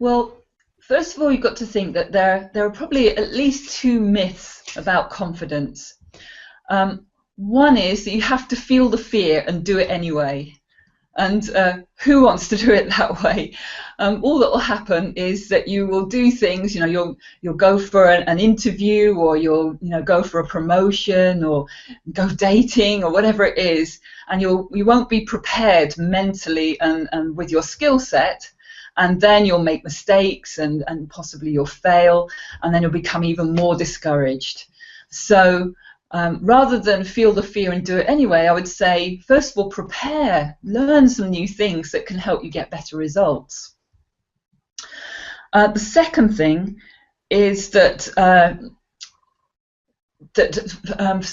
Well, first of all, you've got to think that there are probably at least two myths about confidence. One is that you have to feel the fear and do it anyway. And who wants to do it that way? All that will happen is that you will do things. You'll go for an interview, or you'll go for a promotion, or go dating, or whatever it is, and you won't be prepared mentally and with your skill set. And then you'll make mistakes, and possibly you'll fail, and then you'll become even more discouraged. So rather than feel the fear and do it anyway, I would say, first of all, prepare, learn some new things that can help you get better results. The second thing is that a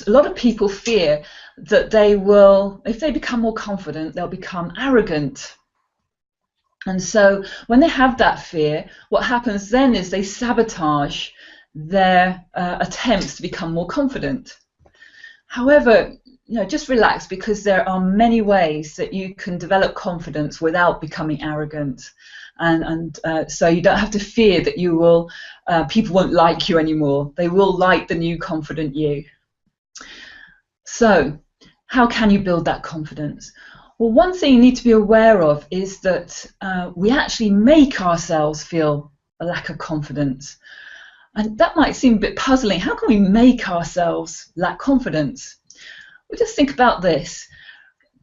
lot of people fear that they will, if they become more confident, they'll become arrogant. And so when they have that fear, what happens then is they sabotage their attempts to become more confident. However, just relax, because there are many ways that you can develop confidence without becoming arrogant. And so you don't have to fear that people won't like you anymore. They will like the new confident you. So how can you build that confidence? Well, one thing you need to be aware of is that we actually make ourselves feel a lack of confidence. And that might seem a bit puzzling. How can we make ourselves lack confidence? Well, just think about this.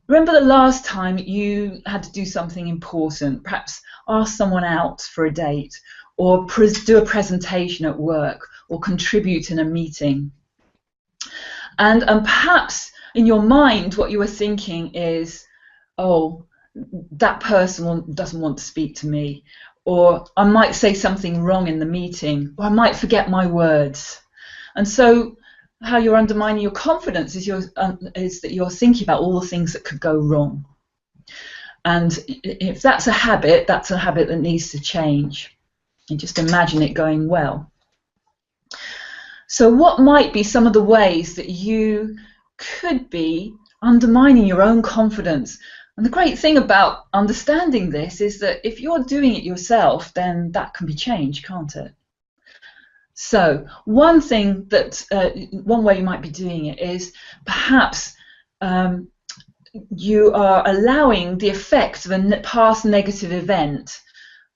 Remember the last time you had to do something important, perhaps ask someone out for a date, or do a presentation at work, or contribute in a meeting. And perhaps in your mind what you were thinking is, oh, that person doesn't want to speak to me, or I might say something wrong in the meeting, or I might forget my words. And so how you're undermining your confidence is that you're thinking about all the things that could go wrong. And if that's a habit that needs to change. And just imagine it going well. So what might be some of the ways that you could be undermining your own confidence? And the great thing about understanding this is that if you're doing it yourself, then that can be changed, can't it? So one way you might be doing it is perhaps you are allowing the effects of a past negative event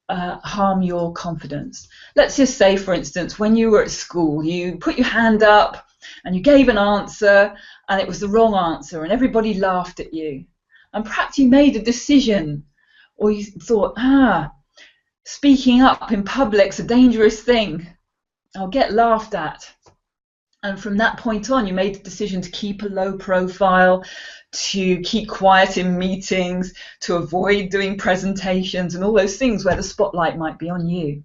harm your confidence. Let's just say, for instance, when you were at school, you put your hand up and you gave an answer and it was the wrong answer and everybody laughed at you. And perhaps you made a decision, or you thought, speaking up in public's a dangerous thing. I'll get laughed at. And from that point on, you made the decision to keep a low profile, to keep quiet in meetings, to avoid doing presentations and all those things where the spotlight might be on you.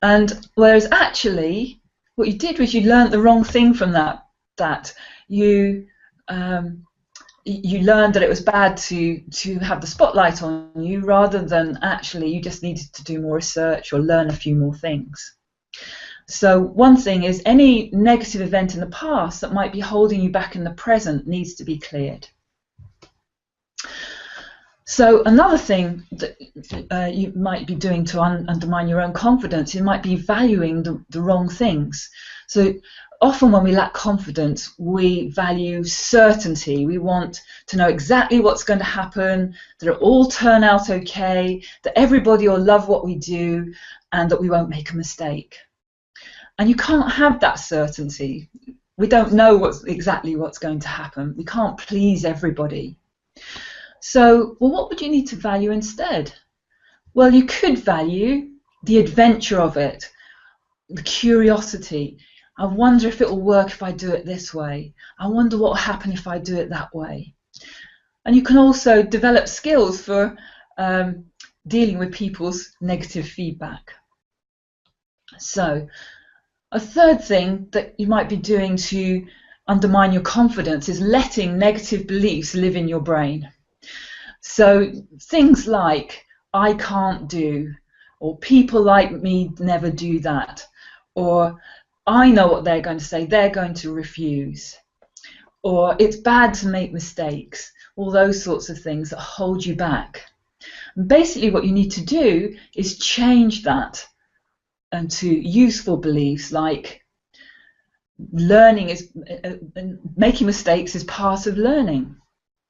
And whereas actually, what you did was you learned the wrong thing from that. You learned that it was bad to have the spotlight on you, rather than actually you just needed to do more research or learn a few more things. So one thing is, any negative event in the past that might be holding you back in the present needs to be cleared. So another thing that you might be doing to undermine your own confidence, you might be valuing the wrong things. So often when we lack confidence, we value certainty. We want to know exactly what's going to happen, that it'll all turn out okay, that everybody will love what we do, and that we won't make a mistake. And you can't have that certainty. We don't know exactly what's going to happen. We can't please everybody. So, well, what would you need to value instead? Well, you could value the adventure of it, the curiosity. I wonder if it will work if I do it this way. I wonder what will happen if I do it that way. And you can also develop skills for dealing with people's negative feedback. So, a third thing that you might be doing to undermine your confidence is letting negative beliefs live in your brain. So things like, I can't do, or people like me never do that, or I know what they're going to say, they're going to refuse, or it's bad to make mistakes, all those sorts of things that hold you back. And basically what you need to do is change that to useful beliefs like learning is, making mistakes is part of learning.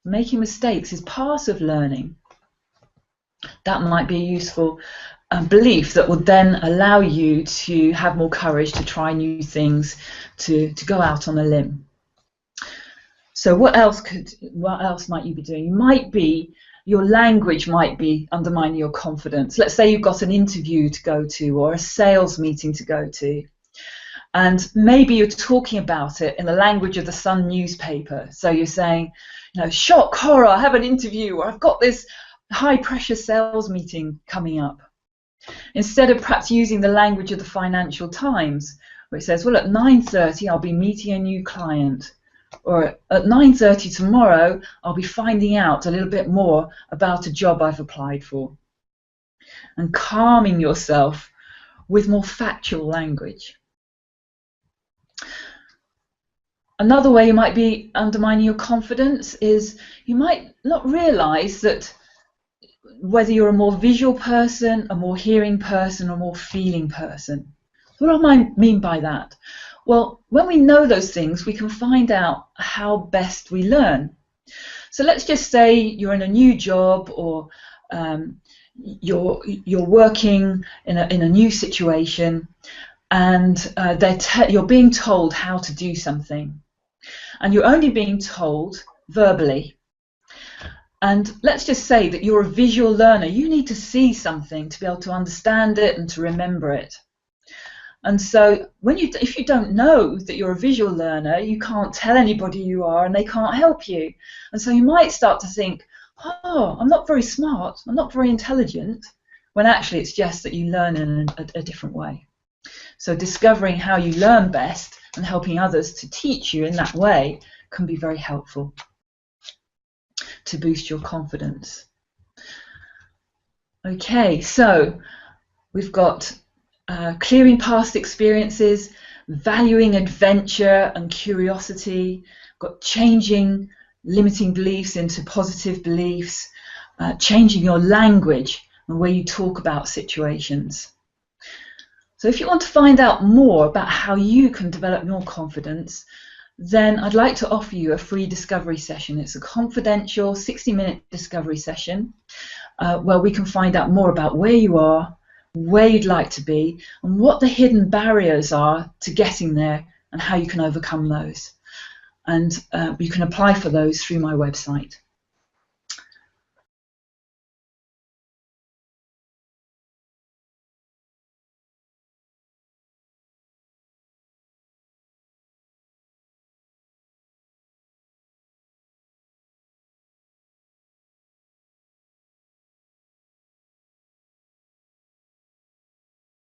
Making mistakes is part of learning. That might be a useful belief that will then allow you to have more courage to try new things, to go out on a limb. So what else might you be doing? Your language might be undermining your confidence. Let's say you've got an interview to go to or a sales meeting to go to, and maybe you're talking about it in the language of the Sun newspaper. So you're saying, shock, horror, I have an interview, or I've got this high pressure sales meeting coming up. Instead of perhaps using the language of the Financial Times, where it says, well, at 9:30 I'll be meeting a new client, or at 9:30 tomorrow I'll be finding out a little bit more about a job I've applied for. And calming yourself with more factual language. Another way you might be undermining your confidence is you might not realise that whether you're a more visual person, a more hearing person, or a more feeling person. What do I mean by that? Well, when we know those things, we can find out how best we learn. So let's just say you're in a new job, or you're working in a new situation, and you're being told how to do something, and you're only being told verbally. And let's just say that you're a visual learner. You need to see something to be able to understand it and to remember it. And so if you don't know that you're a visual learner, you can't tell anybody you are and they can't help you. And so you might start to think, oh, I'm not very smart, I'm not very intelligent, when actually it's just that you learn in a different way. So discovering how you learn best and helping others to teach you in that way can be very helpful to boost your confidence. Okay, so we've got clearing past experiences, valuing adventure and curiosity, got changing limiting beliefs into positive beliefs, changing your language and the way you talk about situations. So if you want to find out more about how you can develop your confidence, then I'd like to offer you a free discovery session. It's a confidential 60-minute discovery session where we can find out more about where you are, where you'd like to be, and what the hidden barriers are to getting there and how you can overcome those. And you can apply for those through my website.